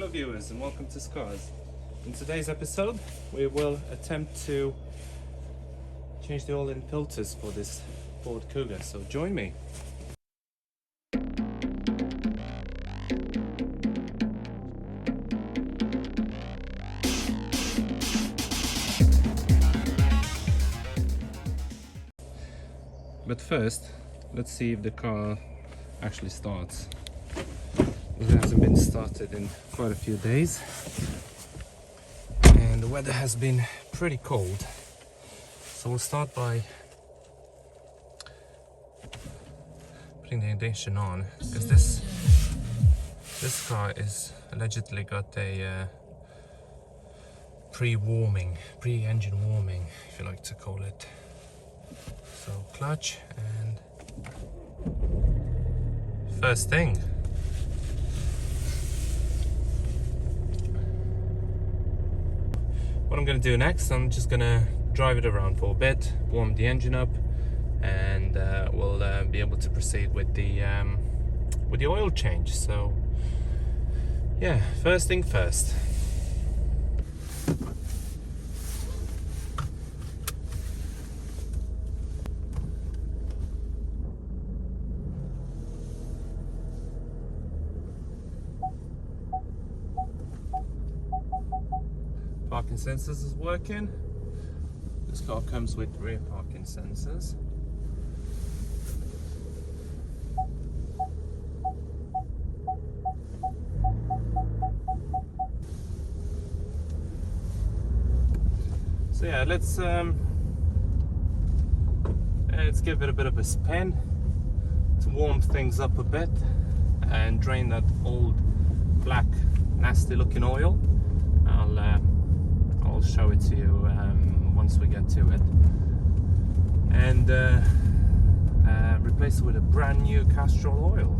Hello viewers and welcome to Scars. In today's episode we will attempt to change the oil and filters for this Ford Kuga, so join me. But first, let's see if the car actually starts. It hasn't been started in quite a few days and the weather has been pretty cold, so we'll start by putting the ignition on, because this car is allegedly got a pre-engine warming, if you like to call it. So clutch, and first thing, what I'm going to do next, I'm just going to drive it around for a bit, warm the engine up, and we'll be able to proceed with the oil change. So yeah, first thing first. Parking sensors is working. This car comes with rear parking sensors. So yeah, let's give it a bit of a spin to warm things up a bit and drain that old black nasty looking oil. I'll show it to you once we get to it, and replace it with a brand new Castrol oil.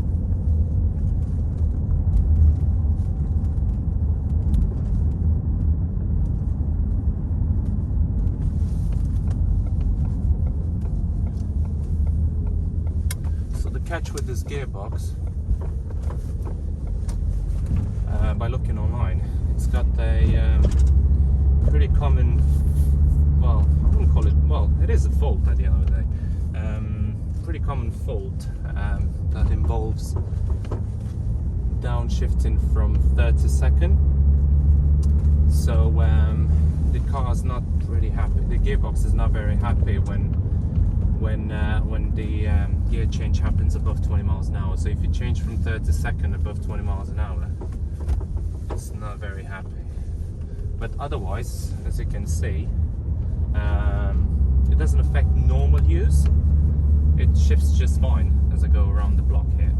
So the catch with this gearbox, by looking online, it's got a pretty common, well, I wouldn't call it, well, it is a fault at the end of the day. Pretty common fault that involves downshifting from third to second. So the car's not really happy. The gearbox is not very happy when the gear change happens above 20 miles an hour. So if you change from third to second above 20 miles an hour, it's not very happy. But otherwise, as you can see, it doesn't affect normal use. It shifts just fine as I go around the block here.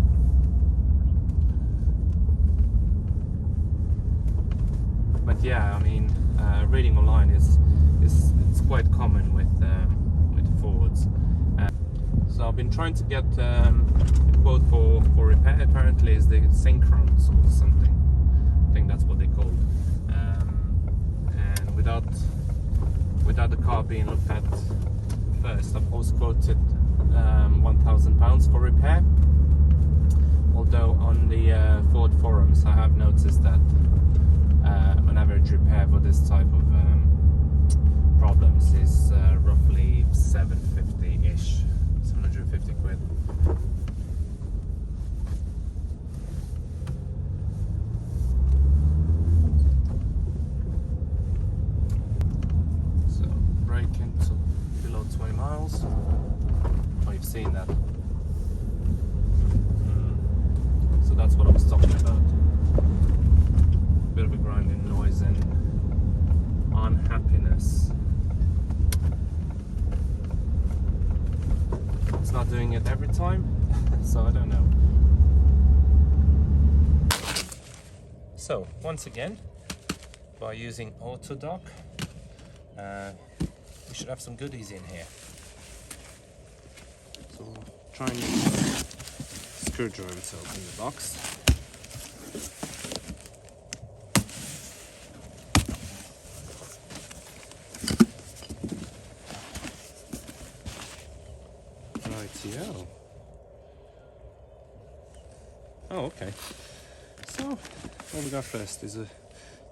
But yeah, I mean, reading online it's quite common with Fords. So I've been trying to get a quote for repair. Apparently, is the synchrons or something. I think that's what they call it. And without the car being looked at first, I've always quoted £1,000 for repair. Although on the Ford forums I have noticed that an average repair for this type of problems is roughly 750-ish, 750 quid. So braking to below 20 miles. Oh, you've seen that. So that's what I was talking about. Bit of a grinding noise and unhappiness. It's not doing it every time, so I don't know. So once again, by using auto dock, we should have some goodies in here. So we'll try and use a screwdriver to open the box. Rightio. Oh, okay. So what we got first is a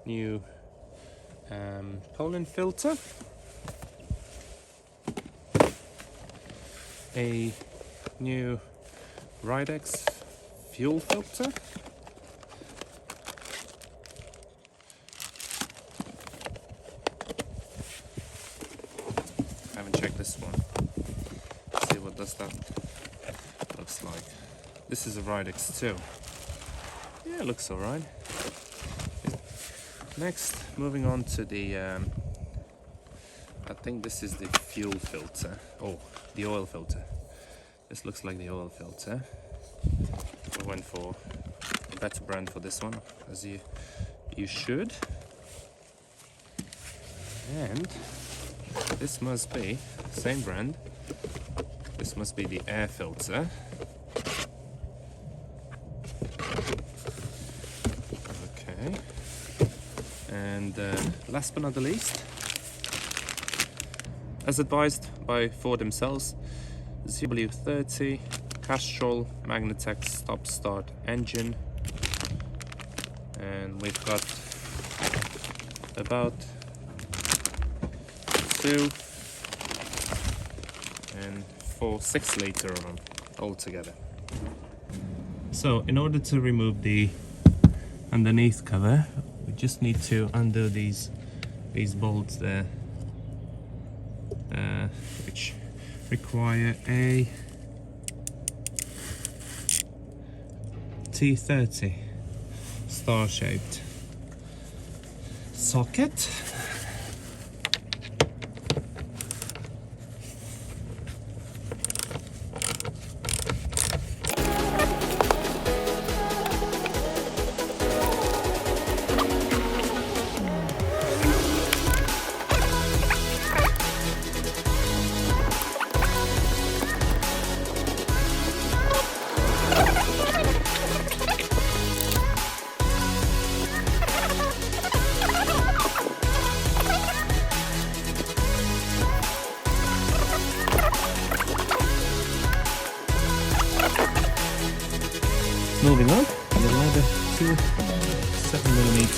new Poland filter, a new Ridex fuel filter, I haven't checked this one. Let's see what does that looks like. This is a Ridex too. Yeah, it looks alright. Next, moving on to the I think this is the fuel filter. Oh, the oil filter. This looks like the oil filter. We went for a better brand for this one, as you should. And this must be same brand. This must be the air filter. Okay. And last but not the least, as advised by Ford themselves, ZW30 Castrol Magnetec stop-start engine, and we've got about 2 and 4 6-liter of them altogether. So in order to remove the underneath cover, we just need to undo these bolts there, which require a T30 star-shaped socket. Moving on, we'll add 2 7mm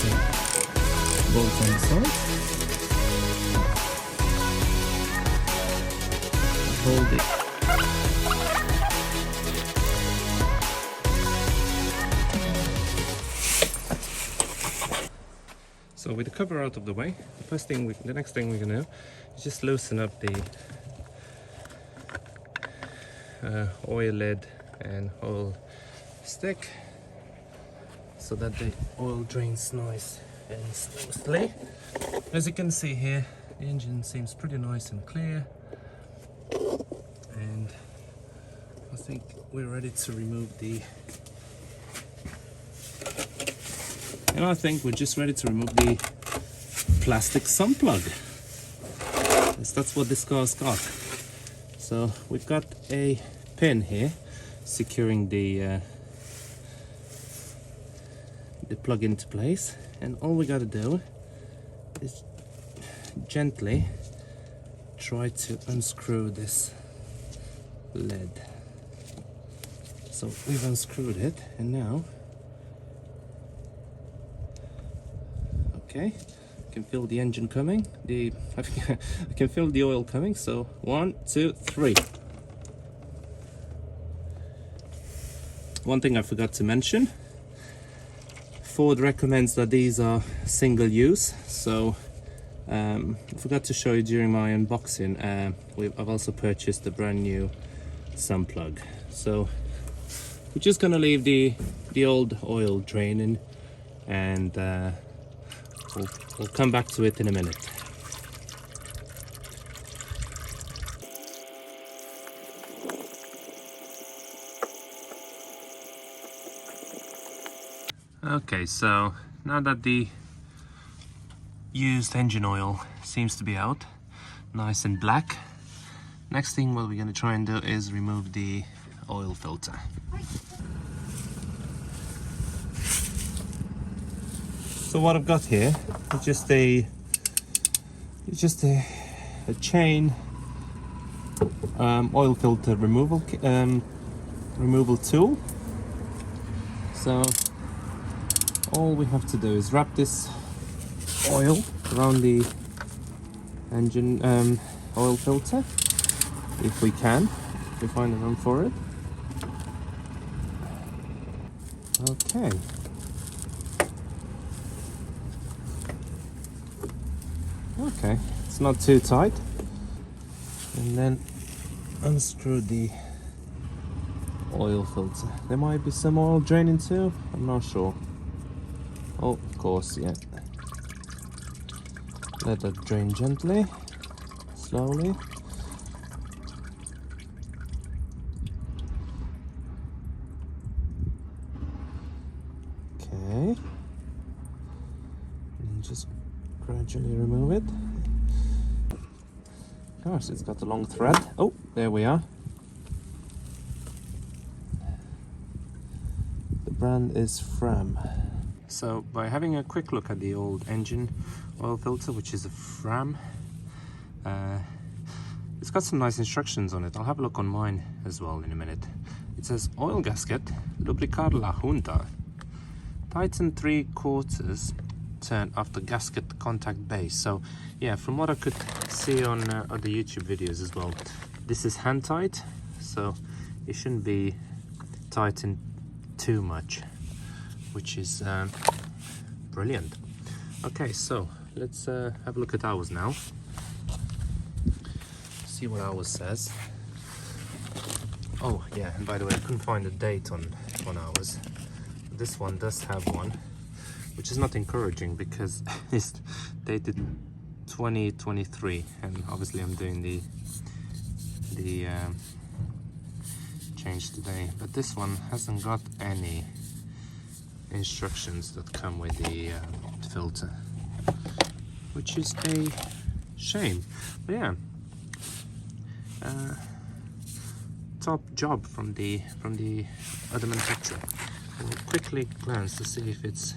bolts on the side. Hold it. So with the cover out of the way, the next thing we're gonna do is just loosen up the oil lid and oil stick so that the oil drains nice and smoothly. As you can see here, the engine seems pretty nice and clear, and I think we're ready to remove the plastic sun plug. Yes, that's what this car's got. So we've got a pin here securing the plug into place, and all we got to do is gently try to unscrew this lid. So we've unscrewed it, and now okay, I can feel the engine coming, I can feel the oil coming. So 1, 2, 3. One thing I forgot to mention, Ford recommends that these are single use, so I forgot to show you during my unboxing, I've also purchased a brand new sun plug. So we're just gonna leave the old oil draining, and we'll come back to it in a minute. Okay, so now that the used engine oil seems to be out, nice and black, next thing what we're going to try and do is remove the oil filter. So what I've got here is just a chain oil filter removal tool. So all we have to do is wrap this oil around the engine oil filter, if we can, if we find a room for it. Okay. Okay, it's not too tight. And then unscrew the oil filter. There might be some oil draining too, I'm not sure. Oh, of course, yeah. Let that drain gently, slowly. Okay. And just gradually remove it. Gosh, it's got a long thread. Oh, there we are. The brand is Fram. So by having a quick look at the old engine oil filter, which is a Fram, it's got some nice instructions on it. I'll have a look on mine as well in a minute. It says oil gasket, lubricar la junta, tighten 3/4 turn after gasket contact base. So yeah, from what I could see on other YouTube videos as well, this is hand tight, so it shouldn't be tightened too much, which is brilliant. Okay, so let's have a look at ours now. See what ours says. Oh yeah, and by the way, I couldn't find a date on ours. This one does have one, which is not encouraging because it's dated 2023, and obviously I'm doing the change today. But this one hasn't got any instructions that come with the filter, which is a shame. But yeah, top job from the other manufacturer. We'll quickly glance to see if it's.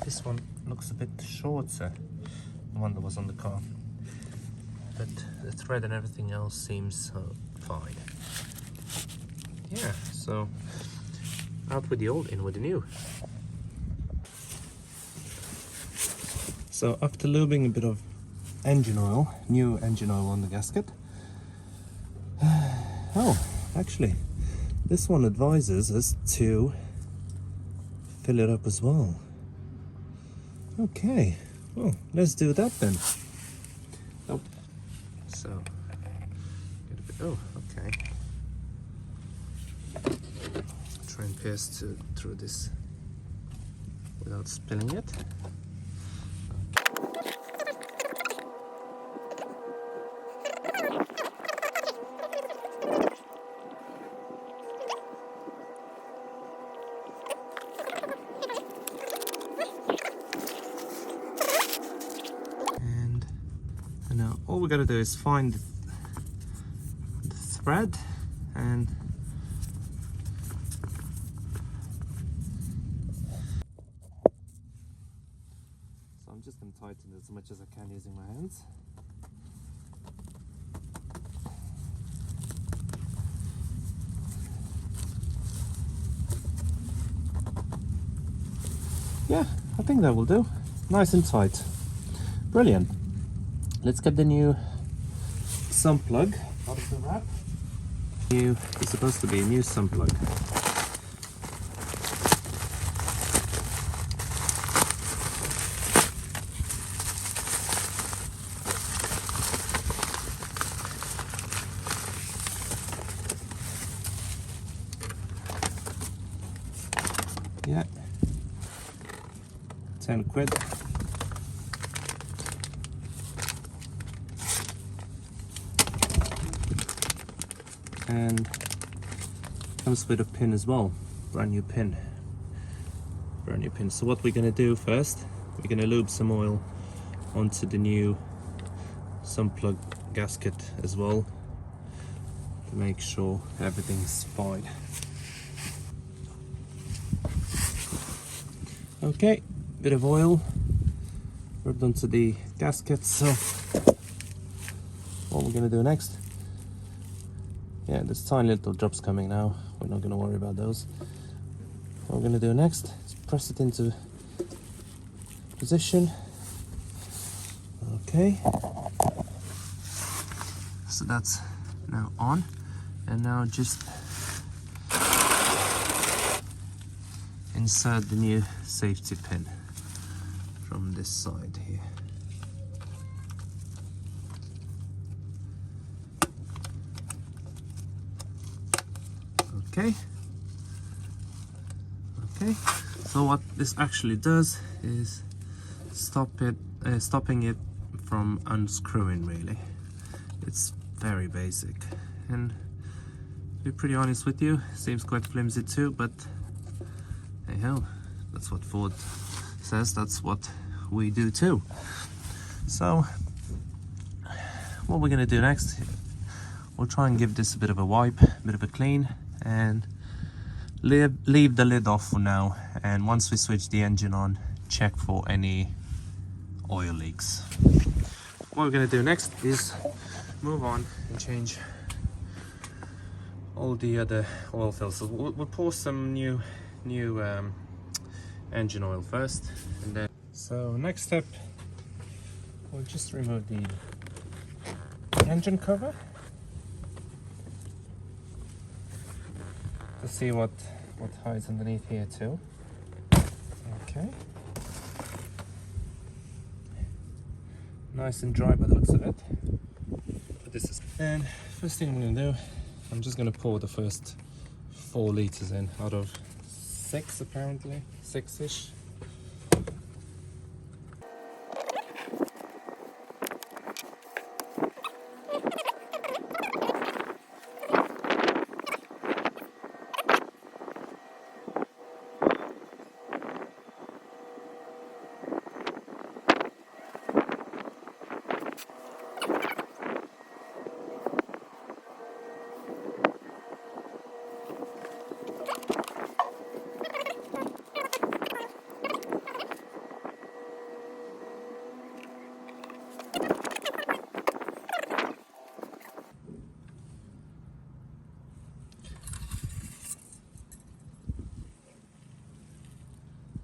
This one looks a bit shorter, the one that was on the car, but the thread and everything else seems fine. Yeah, so out with the old, in with the new. So after lubing a bit of engine oil, new engine oil on the gasket. Oh, actually, this one advises us to fill it up as well. Okay, well, let's do that then. Nope. So, get a bit, oh, okay. Try and pierce through this without spilling it. And now all we gotta do is find the thread and so I'm just gonna tighten it as much as I can using my hands. Yeah, I think that will do. Nice and tight. Brilliant. Let's get the new sump plug out of the wrap. It's supposed to be a new sump plug. Yeah, 10 quid. And comes with a pin as well, brand new pin. So what we're going to do first, we're going to lube some oil onto the new sump plug gasket as well to make sure everything's fine. Okay, bit of oil rubbed onto the gasket. So what we're going to do next, yeah, there's tiny little drops coming now, we're not going to worry about those. what we're going to do next is press it into position. Okay, so that's now on, and now just insert the new safety pin from this side here. Okay. Okay, so what this actually does is stopping it from unscrewing. Really, it's very basic, and to be pretty honest with you, seems quite flimsy too, but hey ho, that's what Ford says, that's what we do too. So what we're gonna do next, we'll try and give this a bit of a wipe, a bit of a clean, and leave the lid off for now, and once we switch the engine on, check for any oil leaks. What we're going to do next is move on and change all the other oil filters. We'll pour some new engine oil first, and then so next step, we'll just remove the engine cover to see what hides underneath here too. Okay, nice and dry by the looks of it. But this is, and first thing I'm going to do, I'm just going to pour the first 4 liters in out of 6, apparently 6ish.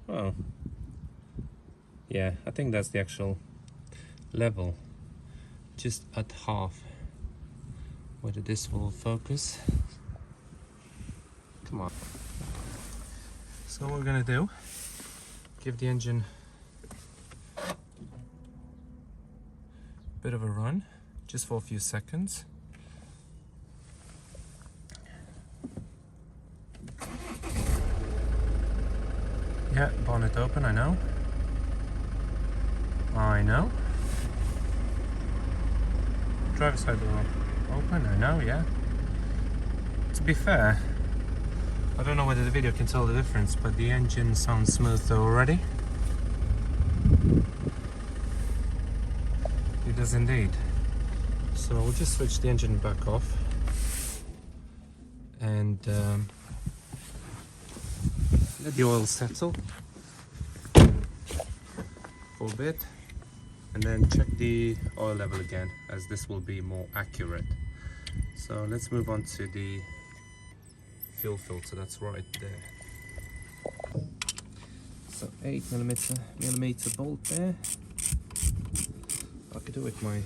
Oh, yeah, I think that's the actual level, just at half. Whether this will focus. Come on. So what we're gonna do, give the engine a bit of a run, just for a few seconds. Yeah, bonnet open, I know. Driver's side door open, I know, yeah. To be fair, I don't know whether the video can tell the difference, but the engine sounds smooth already. It does indeed. So we'll just switch the engine back off, and let the oil settle for a bit, and then check the oil level again, as this will be more accurate. So let's move on to the fuel filter, that's right there. So 8mm bolt there. I could do it with my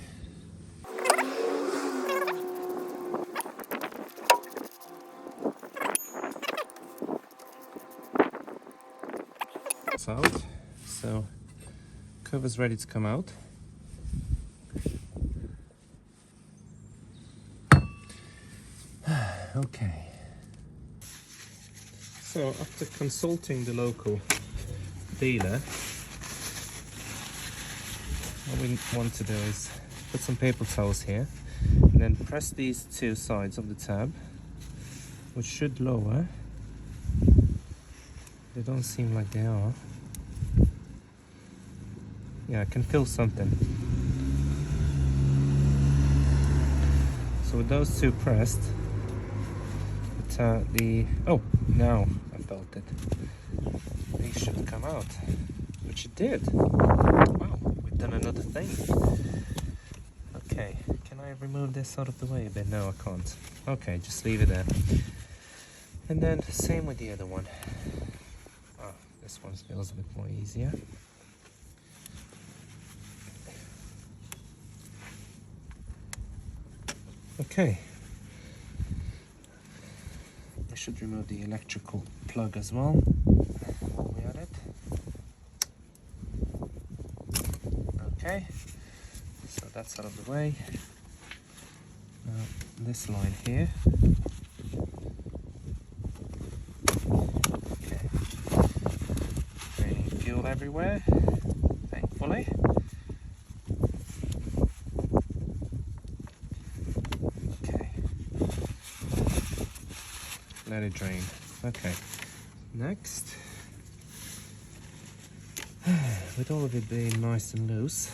out. So cover's ready to come out. Okay. So after consulting the local dealer, what we want to do is put some paper towels here, and then press these 2 sides of the tab, which should lower. They don't seem like they are. Yeah, I can feel something. So with those 2 pressed, oh, now I felt it. They should come out, which it did. Wow, we've done another thing. Okay, can I remove this out of the way a bit? No, I can't. Okay, just leave it there. And then same with the other one. Oh, this one feels a bit more easier. Okay. I should remove the electrical plug as well while we're at it. Okay, so that's out of the way. Now this line here. Okay. Draining fuel everywhere, thankfully. Okay. Let it drain. Okay. Next. With all of it being nice and loose,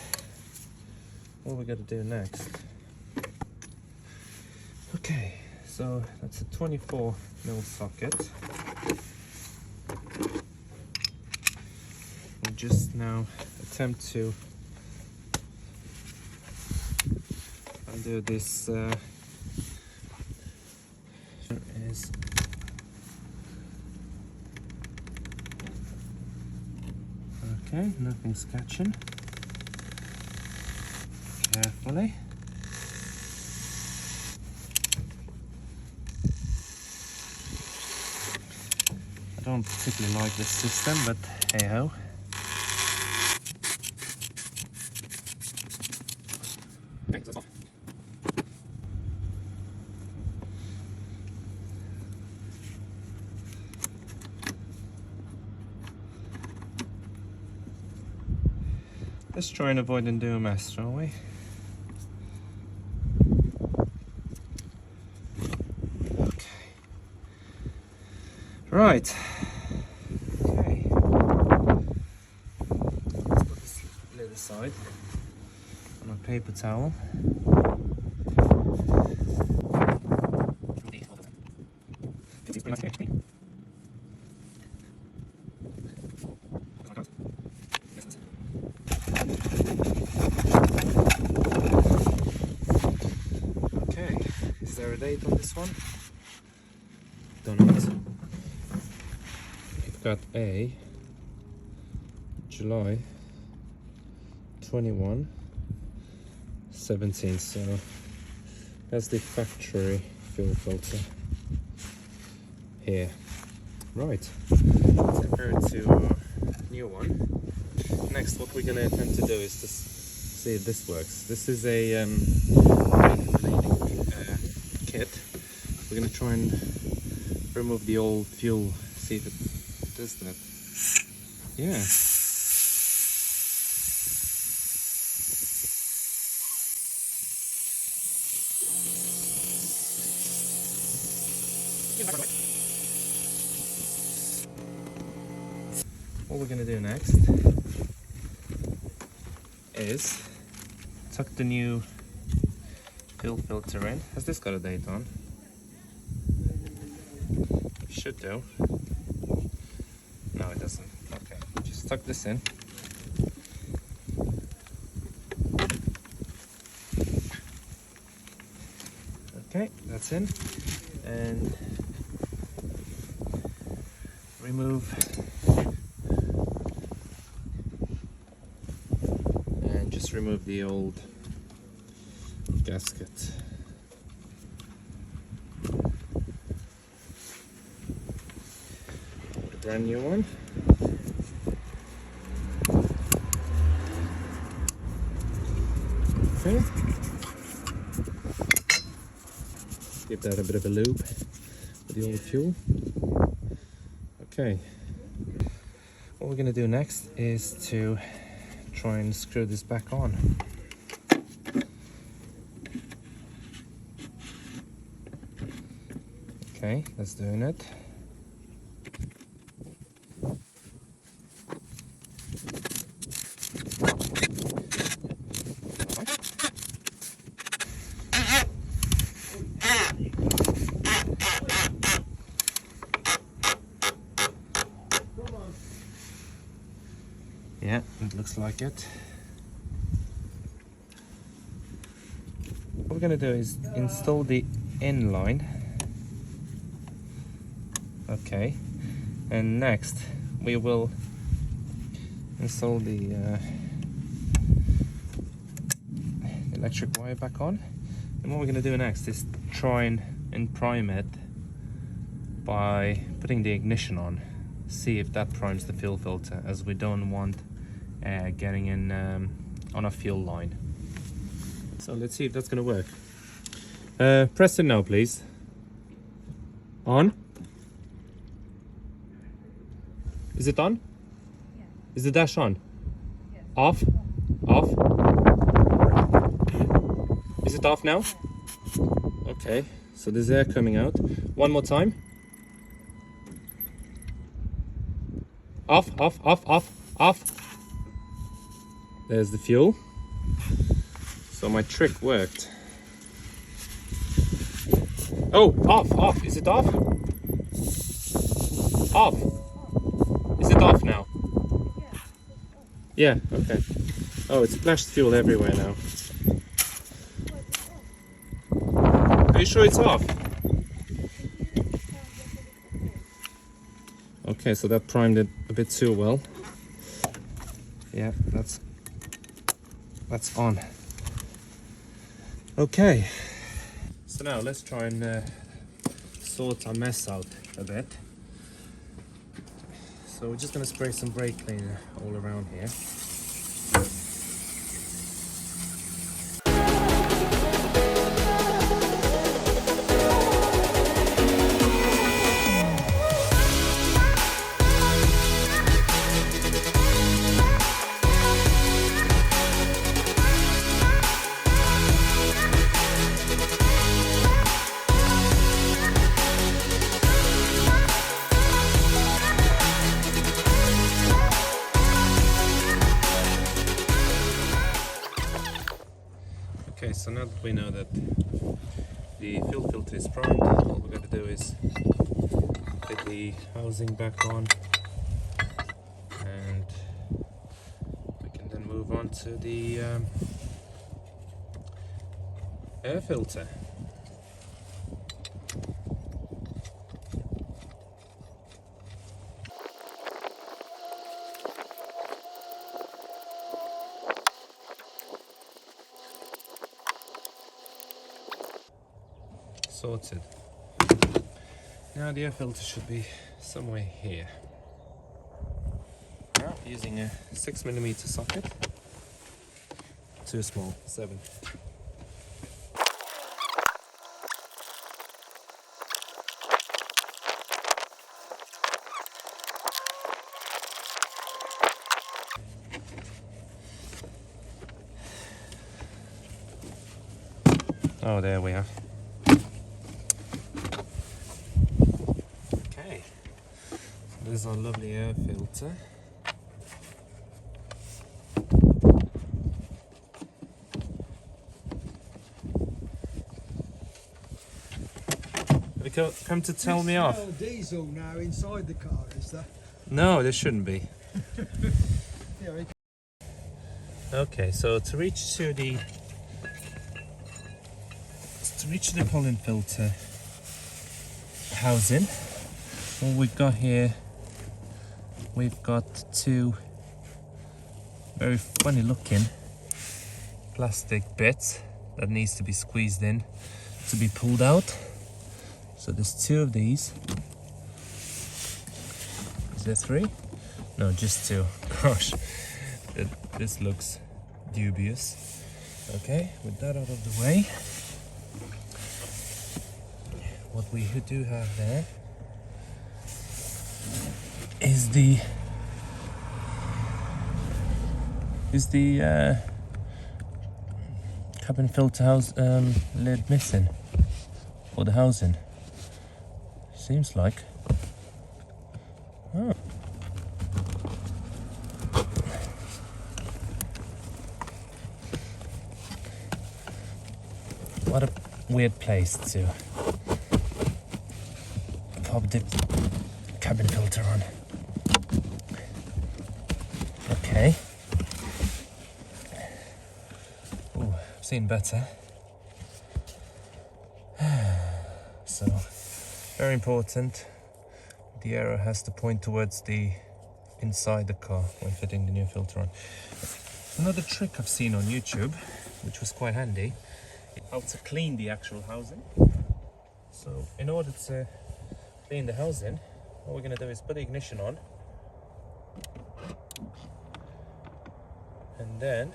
what we got to do next? Okay, so that's a 24mm socket. We'll just now attempt to undo this. Is okay, nothing's catching. Carefully. I don't particularly like this system, but hey ho. Let's try and avoid and do a mess, shall we? Okay. Right. Okay. Let's put this lid aside on a paper towel. Okay, is there a date on this one? Don't know. We've got a July 21, 17, so that's the factory fuel filter here. Right, let's compare it to our new one. Next, what we're going to attempt to do is to see if this works. This is a kit. We're going to try and remove the old fuel, see if it does that. Yeah. What we're going to do next is tuck the new fuel filter in. Has this got a date on? It should do. No, it doesn't. Okay, just tuck this in. Okay, that's in. And remove and just remove the old gasket. A brand new one. Okay. Give that a bit of a lube with the old fuel. Okay. What we're going to do next is to try and screw this back on. Okay, that's doing it. Yeah, it looks like it. What we're going to do is install the in line. Okay, and next we will install the electric wire back on. And what we're going to do next is try and prime it by putting the ignition on. See if that primes the fuel filter, as we don't want air getting in on a fuel line. So let's see if that's going to work. Press it now, please. On. Is it on? Yeah. Is the dash on? Yes. Off? Off? Is it off now? Yeah. Okay, so there's air coming out. One more time. Off, off, off, off, off. There's the fuel. So my trick worked. Oh, off, off. Is it off? Off. Is it off now? Yeah, okay. Oh, it splashed fuel everywhere now. Are you sure it's off? Okay, so that primed it a bit too well. Yeah, that's on. Okay. So now let's try and sort our mess out a bit. So we're just going to spray some brake cleaner all around here. Okay, so now that we know that the fuel filter is primed, all we're going to do is put the housing back on, and we can then move on to the air filter. Sorted. Now the air filter should be somewhere here. Now using a 6mm socket. Too small, 7. Oh, there we are. There's our lovely air filter. Have you come to tell me off? There's no diesel now inside the car, is there? No, there shouldn't be. Yeah, Okay, so to reach the pollen filter housing, what we've got here, we've got two very funny looking plastic bits that needs to be squeezed in to be pulled out. So there's 2 of these. Is there 3? No, just 2. Gosh, this looks dubious. Okay, with that out of the way, what we do have there is the cabin filter house lid missing for the housing. Seems like. Oh. What a weird place to pop the cabin filter on. Okay. Ooh, I've seen better. So, very important. The arrow has to point towards the inside the car when fitting the new filter on. Another trick I've seen on YouTube, which was quite handy, how to clean the actual housing. So in order to clean the housing, what we're going to do is put the ignition on, and then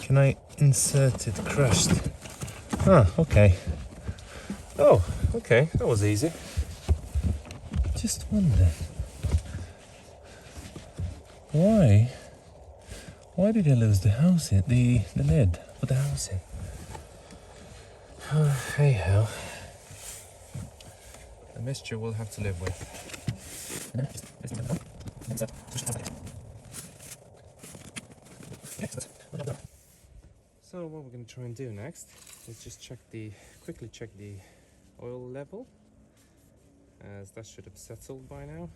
can I insert it crushed? Ah, okay. Oh, okay, that was easy. Just wonder why did I lose the housing, the lid for the housing? Hey ho, a mixture we'll have to live with. So what we're going to try and do next is just quickly check the oil level, as that should have settled by now.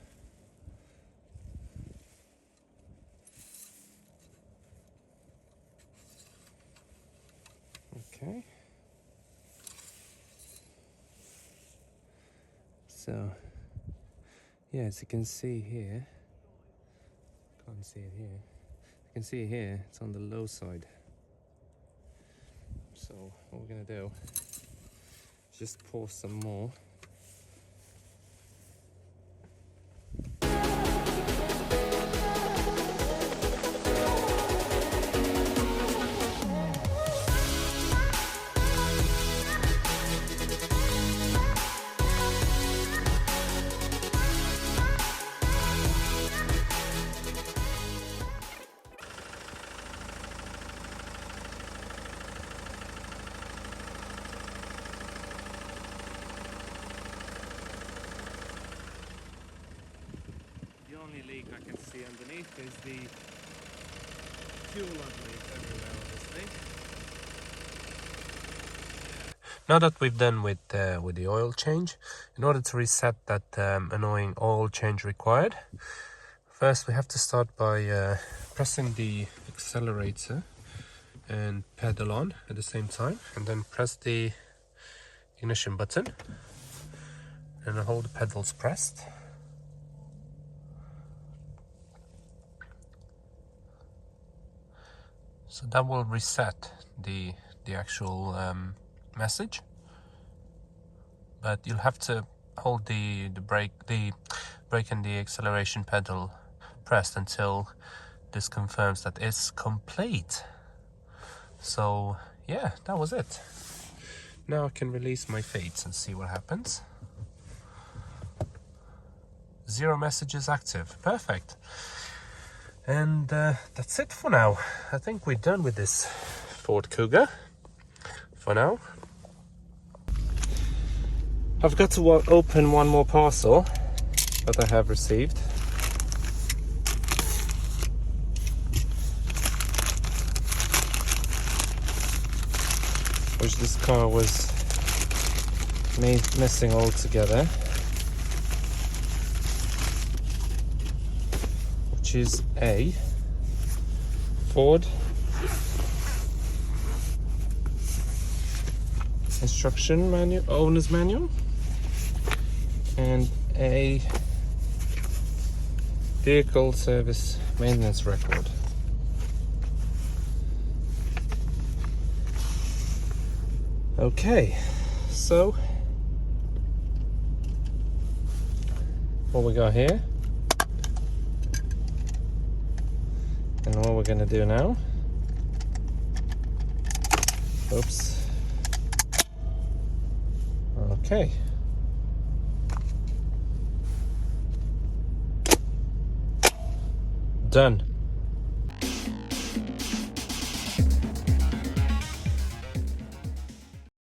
Okay. So, yeah, as you can see here, can't see it here. You can see here, it's on the low side. So what we're gonna do is just pour some more. The only leak I can see underneath is the fuel leak everywhere, obviously. Now that we've done with the oil change, in order to reset that annoying oil change required, first we have to start by pressing the accelerator and pedal on at the same time, and then press the ignition button and hold the pedals pressed. So that will reset the actual message, but you'll have to hold the brake and the acceleration pedal pressed until this confirms that it's complete. So yeah, that was it. Now I can release my fates and see what happens. 0 messages active. Perfect. And that's it for now. I think we're done with this Ford Kuga for now. I've got to open one more parcel that I have received. Which this car was missing altogether. Which is a Ford instruction manual, owner's manual, and a vehicle service maintenance record. Okay, so what we got here, and what we're going to do now, oops, okay, done.